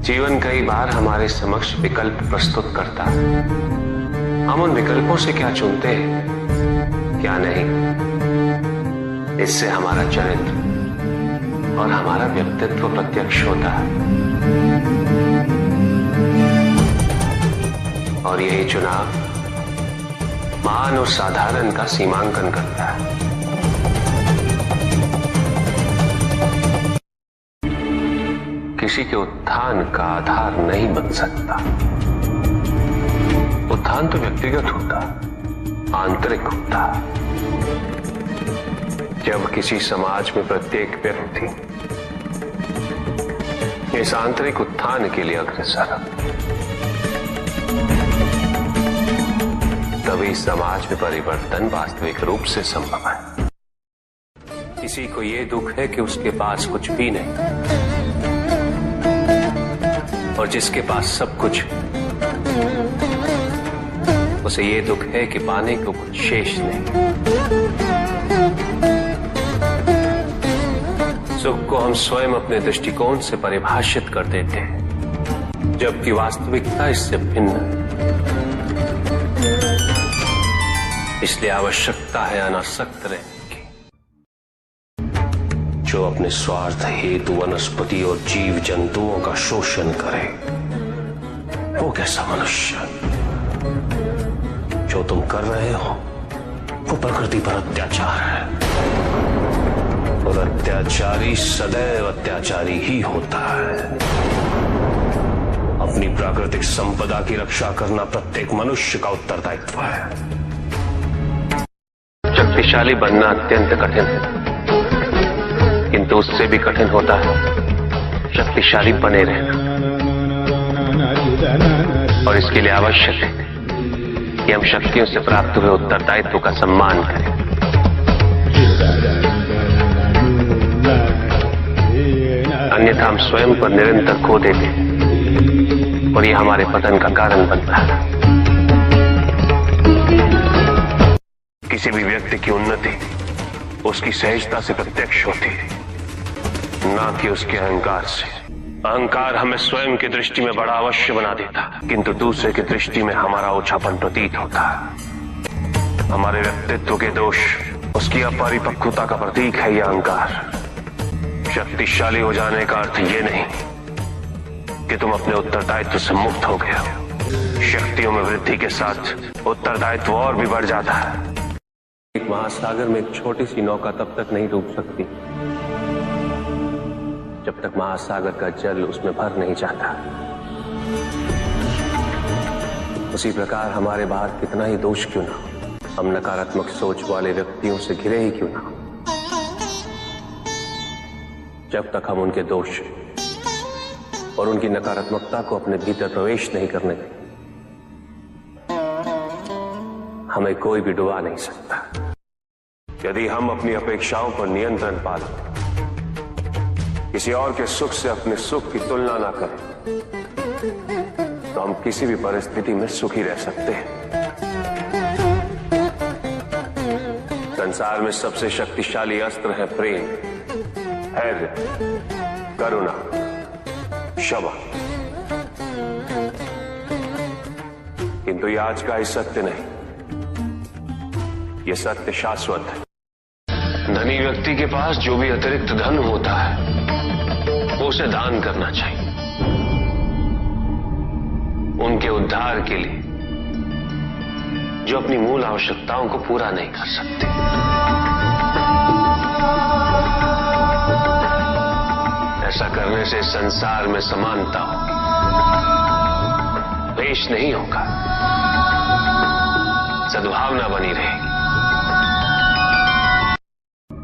जीवन कई बार हमारे समक्ष विकल्प प्रस्तुत करता है। हम उन विकल्पों से क्या चुनते हैं, क्या नहीं, इससे हमारा चरित्र और हमारा व्यक्तित्व प्रत्यक्ष होता है। और यही चुनाव महान और साधारण का सीमांकन करता है। किसी के उत्थान का आधार नहीं बन सकता। उत्थान तो व्यक्तिगत होता, आंतरिक होता। जब किसी समाज में प्रत्येक व्यक्ति इस आंतरिक उत्थान के लिए अग्रसर, तभी समाज में परिवर्तन वास्तविक रूप से संभव है। किसी को यह दुख है कि उसके पास कुछ भी नहीं, और जिसके पास सब कुछ, उसे ये दुख है कि पाने को कुछ शेष नहीं। सुख को हम स्वयं अपने दृष्टिकोण से परिभाषित कर देते हैं, जबकि वास्तविकता इससे भिन्न है। इसलिए आवश्यकता है अनासक्त रहने की। जो अपने स्वार्थ हेतु वनस्पति और जीव जंतुओं का शोषण करे, वो कैसा मनुष्य? जो तुम कर रहे हो वो प्रकृति पर अत्याचार है, और अत्याचारी सदैव अत्याचारी ही होता है। अपनी प्राकृतिक संपदा की रक्षा करना प्रत्येक मनुष्य का उत्तरदायित्व है। शक्तिशाली बनना अत्यंत कठिन है, किंतु उससे भी कठिन होता है शक्तिशाली बने रहना। और इसके लिए आवश्यक है कि हम शक्तियों से प्राप्त हुए उत्तरदायित्व का सम्मान करें। अन्यथा हम स्वयं पर निरंतर खो देते हैं, और यह हमारे पतन का कारण बनता है। किसी भी व्यक्ति की उन्नति उसकी सहजता से प्रत्यक्ष होती है, ना कि उसके अहंकार से। अहंकार हमें स्वयं की दृष्टि में बड़ा अवश्य बना देता, किंतु दूसरे की दृष्टि में हमारा ओछापन प्रतीत होता है। हमारे व्यक्तित्व के दोष उसकी अपरिपक्वता का प्रतीक है यह अहंकार। शक्तिशाली हो जाने का अर्थ ये नहीं कि तुम अपने उत्तरदायित्व से मुक्त हो गए हो। शक्तियों में वृद्धि के साथ उत्तरदायित्व और भी बढ़ जाता है। एक महासागर में एक छोटी सी नौका तब तक नहीं डूब सकती जब तक महासागर का जल उसमें भर नहीं जाता। उसी प्रकार हमारे बाहर कितना ही दोष क्यों ना हो, हम नकारात्मक सोच वाले व्यक्तियों से घिरे ही क्यों ना हो, जब तक हम उनके दोष और उनकी नकारात्मकता को अपने भीतर प्रवेश नहीं करने दें, हमें कोई भी डुबा नहीं सकता। यदि हम अपनी अपेक्षाओं पर नियंत्रण पालें, किसी और के सुख से अपने सुख की तुलना ना करें, तो हम किसी भी परिस्थिति में सुखी रह सकते हैं। संसार में सबसे शक्तिशाली अस्त्र है प्रेम, धैर्य, करुणा, क्षमा। किंतु ये आज का ही सत्य नहीं, ये सत्य शाश्वत है। धनी व्यक्ति के पास जो भी अतिरिक्त धन होता है वो उसे दान करना चाहिए, उनके उद्धार के लिए जो अपनी मूल आवश्यकताओं को पूरा नहीं कर सकते। ऐसा करने से संसार में समानता होगी, द्वेष नहीं होगा, सद्भावना बनी रहेगी।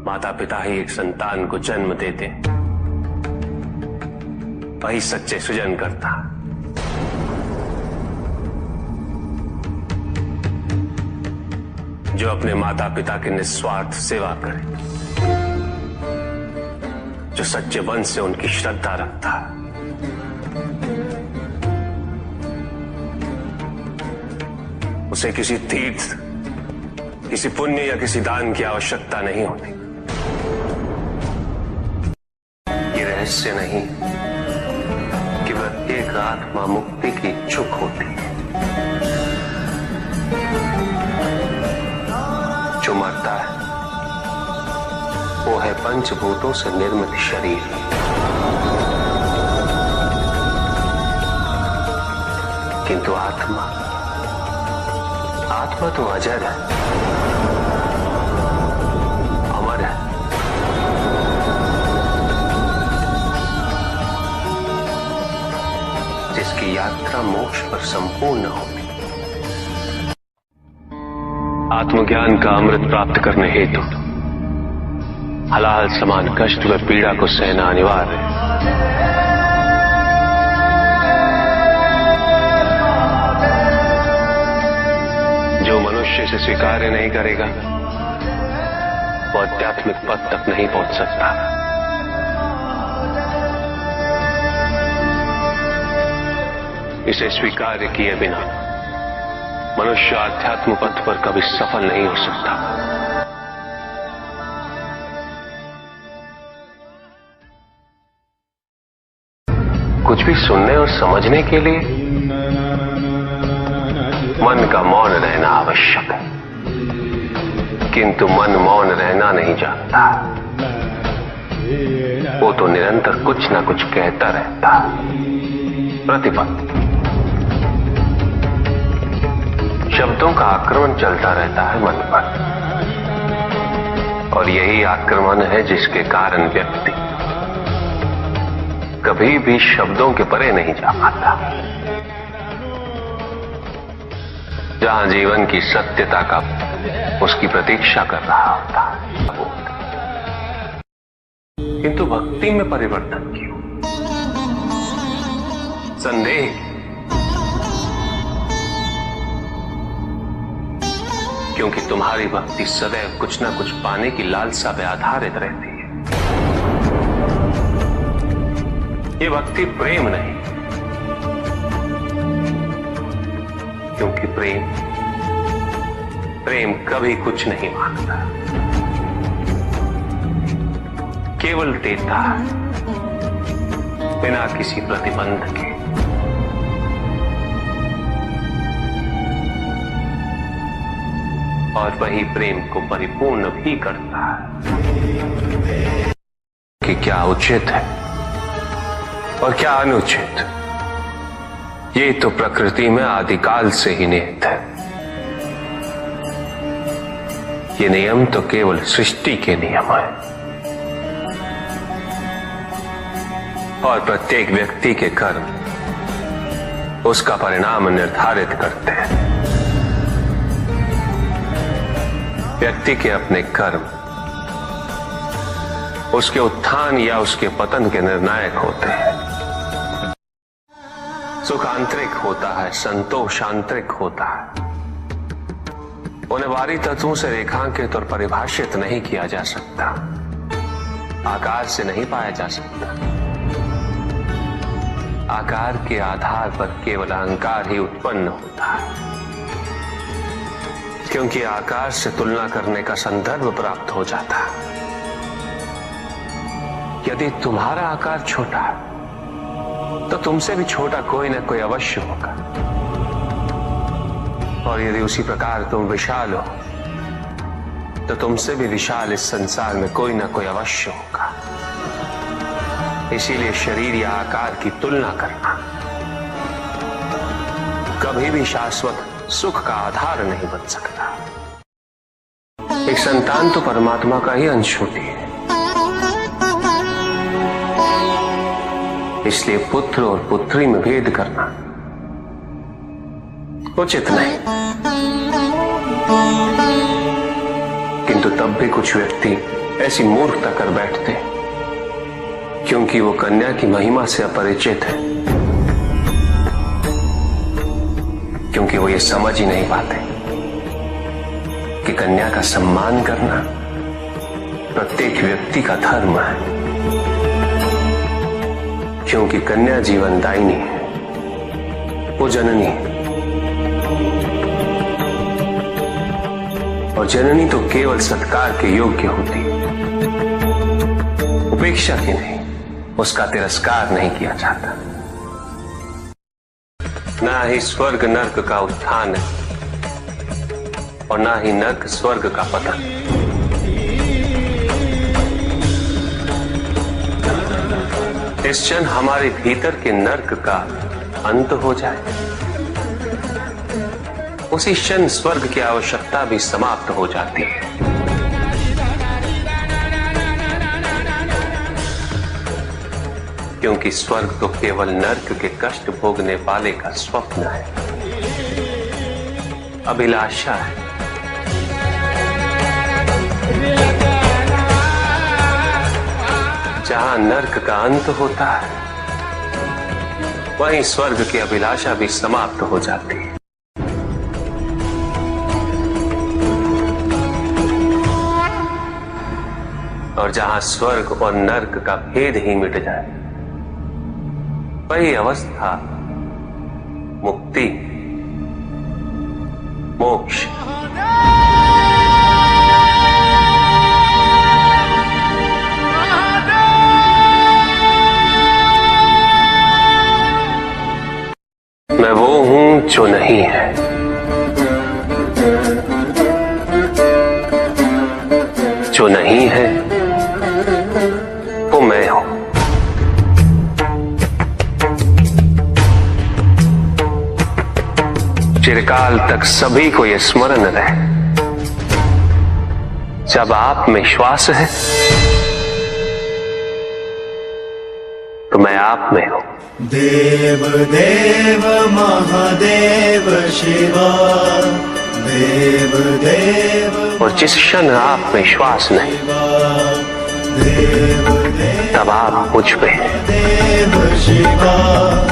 माता पिता ही एक संतान को जन्म देते, वही सच्चे सृजन करता। जो अपने माता पिता की निस्वार्थ सेवा करे, जो सच्चे मन से उनकी श्रद्धा रखता, उसे किसी तीर्थ, किसी पुण्य या किसी दान की आवश्यकता नहीं होती। ये रहस्य नहीं कि प्रत्येक आत्मा मुक्ति की इच्छुक होती है। जो मरता है वो है पंचभूतों से निर्मित शरीर, किंतु आत्मा तो अजर है, अमर है। जिसकी यात्रा मोक्ष पर संपूर्ण होगी। आत्मज्ञान का अमृत प्राप्त करने हेतु हलाल समान कष्ट व पीड़ा को सहना अनिवार्य है। जो मनुष्य से स्वीकार्य नहीं करेगा वो आध्यात्मिक पद तक नहीं पहुंच सकता। इसे स्वीकार्य किए बिना मनुष्य आध्यात्म पथ पर कभी सफल नहीं हो सकता। कुछ भी सुनने और समझने के लिए मन का मौन रहना आवश्यक है, किंतु मन मौन रहना नहीं जानता। वो तो निरंतर कुछ ना कुछ कहता रहता, प्रतिपद शब्दों का आक्रमण चलता रहता है मन पर, और यही आक्रमण है जिसके कारण व्यक्ति कभी भी शब्दों के परे नहीं जा पाता। जहां जीवन की सत्यता का उसकी प्रतीक्षा कर रहा होता, किंतु भक्ति में परिवर्तन क्यों? संदेह, क्योंकि तुम्हारी भक्ति सदैव कुछ ना कुछ पाने की लालसा पे आधारित रहती है। ये भक्ति प्रेम नहीं, क्योंकि प्रेम कभी कुछ नहीं मांगता, केवल देता है बिना किसी प्रतिबंध के। और वही प्रेम को परिपूर्ण भी करता है कि क्या उचित है और क्या अनुचित, ये तो प्रकृति में आदिकाल से ही निहित है। ये नियम तो केवल सृष्टि के नियम है, और प्रत्येक व्यक्ति के कर्म उसका परिणाम निर्धारित करते हैं। व्यक्ति के अपने कर्म उसके उत्थान या उसके पतन के निर्णायक होते हैं। सुख आंतरिक होता है, संतोष आंतरिक होता है। उन्हें बाहरी तत्वों से रेखांकित और परिभाषित नहीं किया जा सकता, आकार से नहीं पाया जा सकता। आकार के आधार पर केवल अहंकार ही उत्पन्न होता है, क्योंकि आकार से तुलना करने का संदर्भ प्राप्त हो जाता है। यदि तुम्हारा आकार छोटा है तो तुमसे भी छोटा कोई ना कोई अवश्य होगा, और यदि उसी प्रकार तुम विशाल हो तो तुमसे भी विशाल इस संसार में कोई ना कोई अवश्य होगा। इसीलिए शरीर या आकार की तुलना करना कभी भी शाश्वत सुख का आधार नहीं बन सकता। एक संतान तो परमात्मा का ही अंश होती है, इसलिए पुत्र और पुत्री में भेद करना उचित नहीं। किंतु तब भी कुछ व्यक्ति ऐसी मूर्खता कर बैठते क्योंकि वो कन्या की महिमा से अपरिचित है, क्योंकि वो ये समझ ही नहीं पाते कि कन्या का सम्मान करना प्रत्येक व्यक्ति का धर्म है, क्योंकि कन्या जीवनदायिनी है, वो जननी है, और जननी तो केवल सत्कार के योग्य होती है, उपेक्षा की नहीं, उसका तिरस्कार नहीं किया जाता। ना ही स्वर्ग नर्क का उत्थान है और ना ही नर्क स्वर्ग का पतन। इस क्षण हमारे भीतर के नर्क का अंत हो जाए, उसी क्षण स्वर्ग की आवश्यकता भी समाप्त हो जाती है। क्योंकि स्वर्ग तो केवल नर्क के कष्ट भोगने वाले का स्वप्न है, अभिलाषा है। जहां नर्क का अंत होता है, वहीं स्वर्ग की अभिलाषा भी समाप्त हो जाती है। और जहां स्वर्ग और नर्क का भेद ही मिट जाए, वही अवस्था मुक्ति, मोक्ष। मैं वो हूं जो नहीं है, जो नहीं है वो मैं हूं। चिरकाल तक सभी को यह स्मरण रहे, जब आप में श्वास है तो मैं आप में हूं। देव देव महादेव शिवा, देव देव। और जिस क्षण आप में श्वास नहीं, देव देव तब आप मुझ पे। देव शिवा।